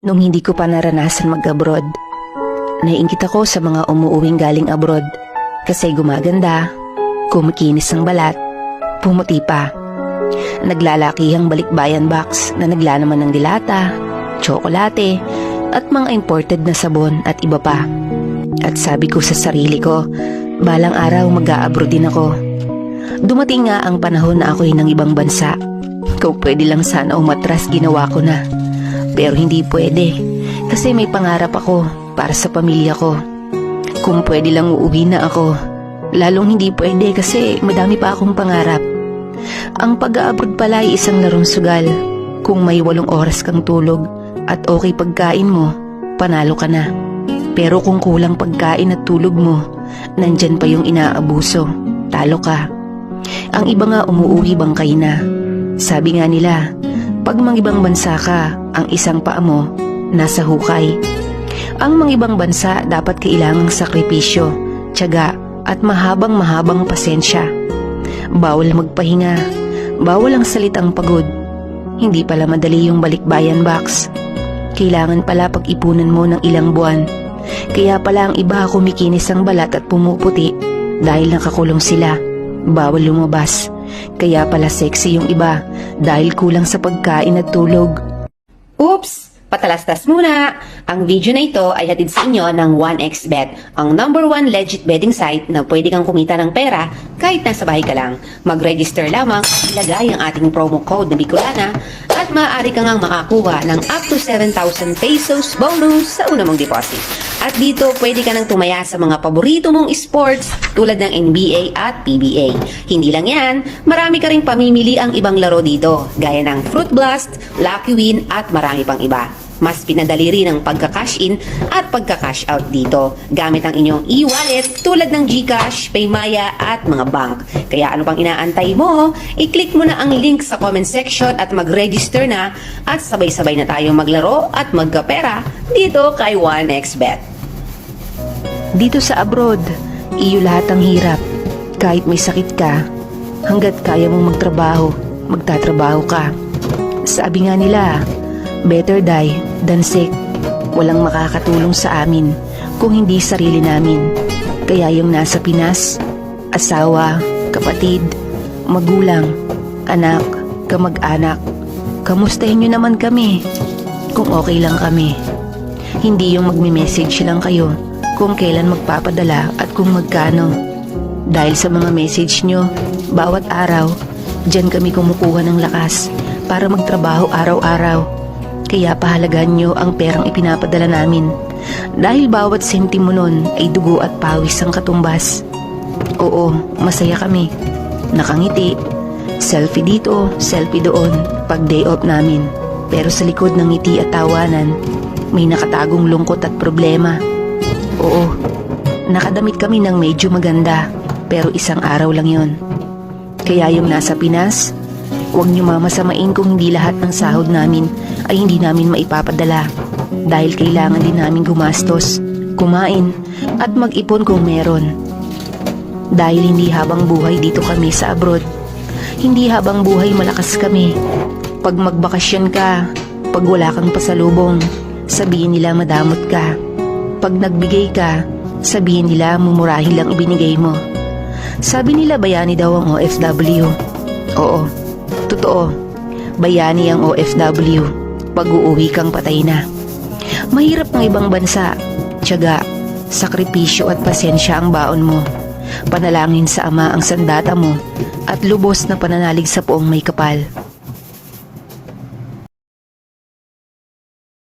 Nung hindi ko pa naranasan mag-abroad, naiingit ako sa mga umuuwing galing abroad kasi gumaganda, kumikinis ang balat, pumuti pa. Naglalakihang balikbayan box na naglalaman ng dilata, tsokolate, at mga imported na sabon at iba pa. At sabi ko sa sarili ko, balang araw mag-a-abroad din ako. Dumating nga ang panahon na ako'y ng ibang bansa. Kung pwede lang sana umatras, ginawa ko na. Pero hindi pwede kasi may pangarap ako para sa pamilya ko. Kung pwede lang uuwi na ako. Lalong hindi pwede kasi madami pa akong pangarap. Ang pag-a-abroad pala ay isang larong sugal. Kung may 8 oras kang tulog at okay pagkain mo, panalo ka na. Pero kung kulang pagkain at tulog mo, nandyan pa yung inaabuso, talo ka. Ang iba nga umuuwi bangkay na. Sabi nga nila, pag mangibang bansa ka, ang isang paa mo nasa hukay. Ang mangibang bansa dapat kailangang sakripisyo, tiyaga at mahabang pasensya. Bawal magpahinga, bawal ang salitang pagod. Hindi pala madali yung balikbayan box. Kailangan pala pag-ipunan mo ng ilang buwan. Kaya pala ang iba kumikinis ang balat at pumuputi dahil nakakulong sila. Bawal lumabas. Kaya pala sexy yung iba dahil kulang sa pagkain at tulog. Oops! Patalastas muna! Ang video na ito ay hatid sa inyo ng 1xBet, ang #1 legit betting site na pwede kang kumita ng pera kahit nasa bahay ka lang. Mag-register lamang, ilagay ang ating promo code na Bicolana at maaari ka ngang makakuha ng up to 7,000 pesos bonus sa una mong deposit. At dito pwede ka nang tumaya sa mga paborito mong sports tulad ng NBA at PBA. Hindi lang yan, marami ka ring pamimili ang ibang laro dito gaya ng Fruit Blast, Lucky Win at marami pang iba. Mas pinadali rin ang pagka-cash in at pagka-cash out dito gamit ang inyong e-wallet tulad ng GCash, Paymaya at mga bank. Kaya ano pang inaantay mo? I-click mo na ang link sa comment section at mag-register na at sabay-sabay na tayong maglaro at magkapera dito kay 1xBet. Dito sa abroad, iyo lahat ang hirap. Kahit may sakit ka, hanggat kaya mong magtrabaho, magtatrabaho ka. Sabi nga nila, better die than sick. Walang makakatulong sa amin kung hindi sarili namin. Kaya yung nasa Pinas, asawa, kapatid, magulang, anak, kamag-anak, kamustahin nyo naman kami kung okay lang kami. Hindi yung magme-message lang kayo kung kailan magpapadala at kung magkano. Dahil sa mga message nyo, bawat araw, dyan kami kumukuha ng lakas para magtrabaho araw-araw. Kaya pahalagaan nyo ang perang ipinapadala namin. Dahil bawat sentimo nun ay dugo at pawis ang katumbas. Oo, masaya kami. Nakangiti. Selfie dito, selfie doon pag day off namin. Pero sa likod ng ngiti at tawanan, may nakatagong lungkot at problema. Oo, nakadamit kami ng medyo maganda, pero isang araw lang yon. Kaya yung nasa Pinas, huwag nyo mamasamain kung hindi lahat ng sahod namin ay hindi namin maipapadala. Dahil kailangan din namin gumastos, kumain, at mag-ipon kung meron. Dahil hindi habang buhay dito kami sa abroad. Hindi habang buhay malakas kami. Pag magbakasyon ka, pag wala kang pasalubong, sabihin nila madamot ka. Pag nagbigay ka, sabihin nila mumurahin lang ibinigay mo. Sabi nila bayani daw ang OFW. Oo, totoo. Bayani ang OFW. Pag uuwi kang patay na. Mahirap ng ibang bansa. Tiyaga, sakripisyo at pasensya ang baon mo. Panalangin sa Ama ang sandata mo at lubos na pananalig sa poong may kapal.